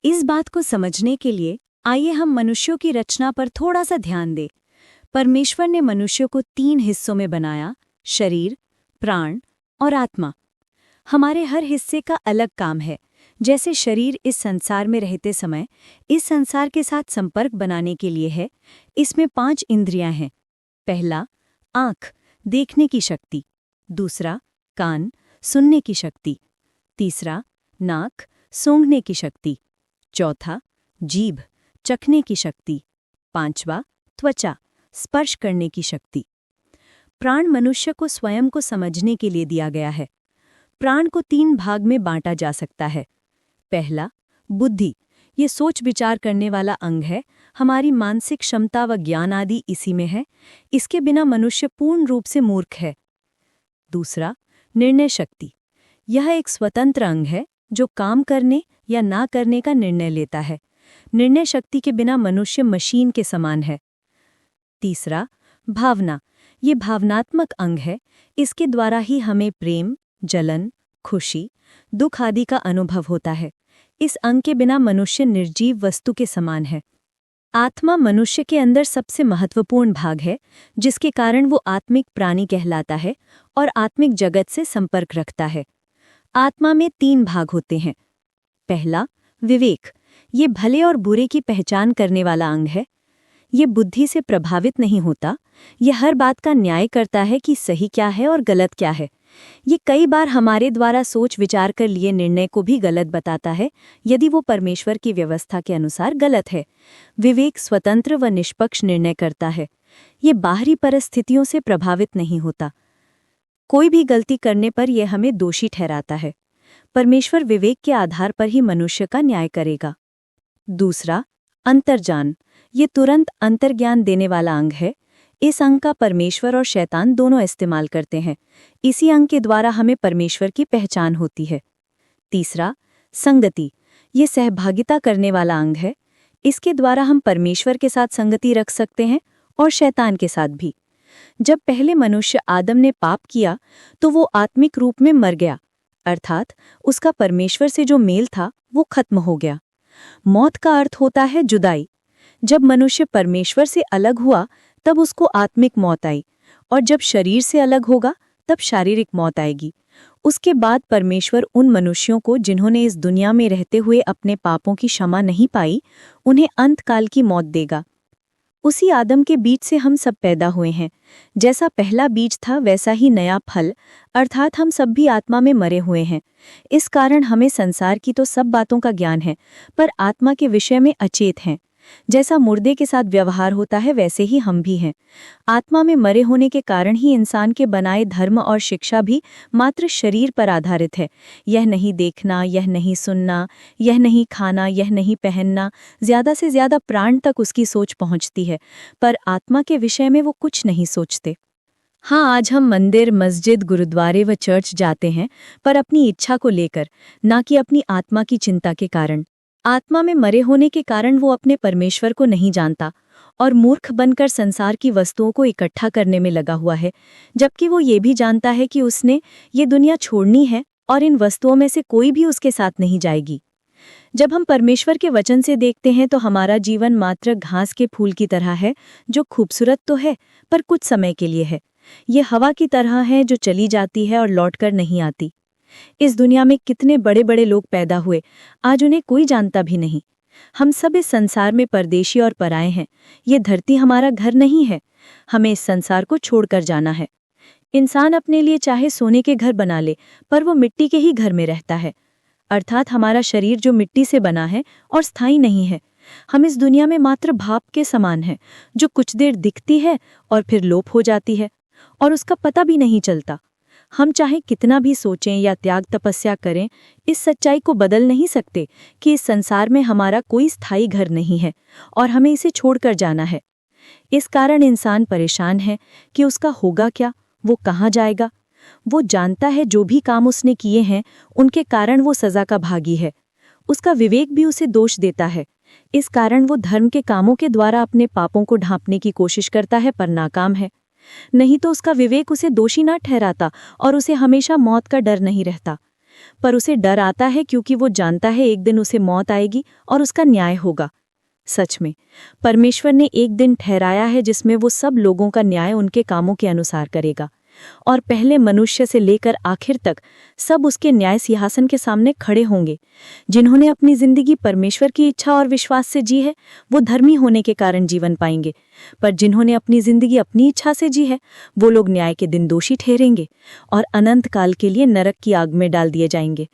इस बात को समझने के लिए आइए हम मनुष्यों की रचना पर थोड़ा सा ध्यान दें। परमेश्वर ने मनुष्य को 3 हिस्सों में बनाया: शरीर, प्राण और आत्मा। हमारे हर हिस्से का अलग काम है। जैसे शरीर इस संसार में रहते समय इस संसार के साथ संपर्क बनाने के लिए है। इसमें 5 इंद्रियां हैं। पहला, आँख, देखने की शक्ति। दूसरा, कान, सुनने की शक्ति। तीसरा, नाक, सूंघने की शक्ति। चौथा, जीभ, चखने की शक्ति। पांचवा, त्वचा, स्पर्श करने की शक्ति। प्राण मनुष्य को स्वयं को समझने के लिए दिया गया है। प्राण को 3 भाग में बांटा जा सकता है। पहला, बुद्धि। ये सोच विचार करने वाला अंग है। हमारी मानसिक क्षमता व ज्ञान आदि इसी में है। इसके बिना मनुष्य पूर्ण रूप से मूर्ख है। दूसरा, निर्णय शक्ति। यह एक स्वतंत्र अंग है जो काम करने या ना करने का निर्णय लेता है। निर्णय शक्ति के बिना मनुष्य मशीन के समान है। तीसरा, भावना। ये भावनात्मक अंग है। इसके द्वारा ही हमें प्रेम, जलन, खुशी, दुख आदि का अनुभव होता है। इस अंग के बिना मनुष्य निर्जीव वस्तु के समान है। आत्मा मनुष्य के अंदर सबसे महत्वपूर्ण भाग है, जिसके कारण वो आत्मिक प्राणी कहलाता है और आत्मिक जगत से संपर्क रखता है। आत्मा में 3 भाग होते हैं। पहला, विवेक। ये भले और बुरे की पहचान करने वाला अंग है। ये बुद्धि से प्रभावित नहीं होता। ये हर बात का न्याय करता है कि सही क्या है और गलत क्या है। ये कई बार हमारे द्वारा सोच विचार कर लिए निर्णय को भी गलत बताता है, यदि वो परमेश्वर की व्यवस्था के अनुसार गलत है। विवेक स्वतंत्र व निष्पक्ष निर्णय करता है। ये बाहरी परिस्थितियों से प्रभावित नहीं होता। कोई भी गलती करने पर यह हमें दोषी ठहराता है। परमेश्वर विवेक के आधार पर ही मनुष्य का न्याय करेगा। दूसरा, अंतर्ज्ञान। ये तुरंत अंतर्ज्ञान देने वाला अंग है। इस अंग का परमेश्वर और शैतान दोनों इस्तेमाल करते हैं। इसी अंग के द्वारा हमें परमेश्वर की पहचान होती है। तीसरा, संगति। ये सहभागिता करने वाला अंग है। इसके द्वारा हम परमेश्वर के साथ संगति रख सकते हैं और शैतान के साथ भी। जब पहले मनुष्य आदम ने पाप किया तो वो आत्मिक रूप में मर गया, अर्थात उसका परमेश्वर से जो मेल था वो खत्म हो गया। मौत का अर्थ होता है जुदाई। जब मनुष्य परमेश्वर से अलग हुआ तब उसको आत्मिक मौत आई, और जब शरीर से अलग होगा तब शारीरिक मौत आएगी। उसके बाद परमेश्वर उन मनुष्यों को जिन्होंने इस दुनिया में रहते हुए अपने पापों की क्षमा नहीं पाई, उन्हें अंतकाल की मौत देगा। उसी आदम के बीज से हम सब पैदा हुए हैं। जैसा पहला बीज था वैसा ही नया फल, अर्थात हम सब भी आत्मा में मरे हुए हैं। इस कारण हमें संसार की तो सब बातों का ज्ञान है, पर आत्मा के विषय में अचेत हैं। जैसा मुर्दे के साथ व्यवहार होता है वैसे ही हम भी हैं। आत्मा में मरे होने के कारण ही इंसान के बनाए धर्म और शिक्षा भी मात्र शरीर पर आधारित है। यह नहीं देखना, यह नहीं सुनना, यह नहीं खाना, यह नहीं पहनना, ज्यादा से ज्यादा प्राण तक उसकी सोच पहुंचती है, पर आत्मा के विषय में वो कुछ नहीं सोचते। हाँ, आज हम मंदिर, मस्जिद, गुरुद्वारे व चर्च जाते हैं, पर अपनी इच्छा को लेकर, ना कि अपनी आत्मा की चिंता के कारण। आत्मा में मरे होने के कारण वो अपने परमेश्वर को नहीं जानता और मूर्ख बनकर संसार की वस्तुओं को इकट्ठा करने में लगा हुआ है, जबकि वो ये भी जानता है कि उसने ये दुनिया छोड़नी है और इन वस्तुओं में से कोई भी उसके साथ नहीं जाएगी। जब हम परमेश्वर के वचन से देखते हैं तो हमारा जीवन मात्र घास के फूल की तरह है, जो खूबसूरत तो है पर कुछ समय के लिए है। ये हवा की तरह है जो चली जाती है और लौटकर नहीं आती। इस दुनिया में कितने बड़े बड़े लोग पैदा हुए, आज उन्हें कोई जानता भी नहीं। हम सब इस संसार में परदेशी और पराए हैं। ये धरती हमारा घर नहीं है। हमें इस संसार को छोड़कर जाना है। इंसान अपने लिए चाहे सोने के घर बना ले, पर वो मिट्टी के ही घर में रहता है, अर्थात हमारा शरीर जो मिट्टी से बना है और स्थायी नहीं है। हम इस दुनिया में मात्र भाप के समान हैं, जो कुछ देर दिखती है और फिर लोप हो जाती है और उसका पता भी नहीं चलता। हम चाहे कितना भी सोचें या त्याग तपस्या करें, इस सच्चाई को बदल नहीं सकते कि इस संसार में हमारा कोई स्थायी घर नहीं है और हमें इसे छोड़कर जाना है। इस कारण इंसान परेशान है कि उसका होगा क्या, वो कहाँ जाएगा। वो जानता है जो भी काम उसने किए हैं उनके कारण वो सजा का भागी है। उसका विवेक भी उसे दोष देता है। इस कारण वो धर्म के कामों के द्वारा अपने पापों को ढांपने की कोशिश करता है, पर नाकाम है। नहीं तो उसका विवेक उसे दोषी ना ठहराता और उसे हमेशा मौत का डर नहीं रहता। पर उसे डर आता है क्योंकि वो जानता है एक दिन उसे मौत आएगी और उसका न्याय होगा। सच में, परमेश्वर ने एक दिन ठहराया है जिसमें वो सब लोगों का न्याय उनके कामों के अनुसार करेगा, और पहले मनुष्य से लेकर आखिर तक सब उसके न्याय सिंहासन के सामने खड़े होंगे। जिन्होंने अपनी जिंदगी परमेश्वर की इच्छा और विश्वास से जी है, वो धर्मी होने के कारण जीवन पाएंगे, पर जिन्होंने अपनी जिंदगी अपनी इच्छा से जी है, वो लोग न्याय के दिन दोषी ठहरेंगे और अनंत काल के लिए नरक की आग में डाल दिए जाएंगे।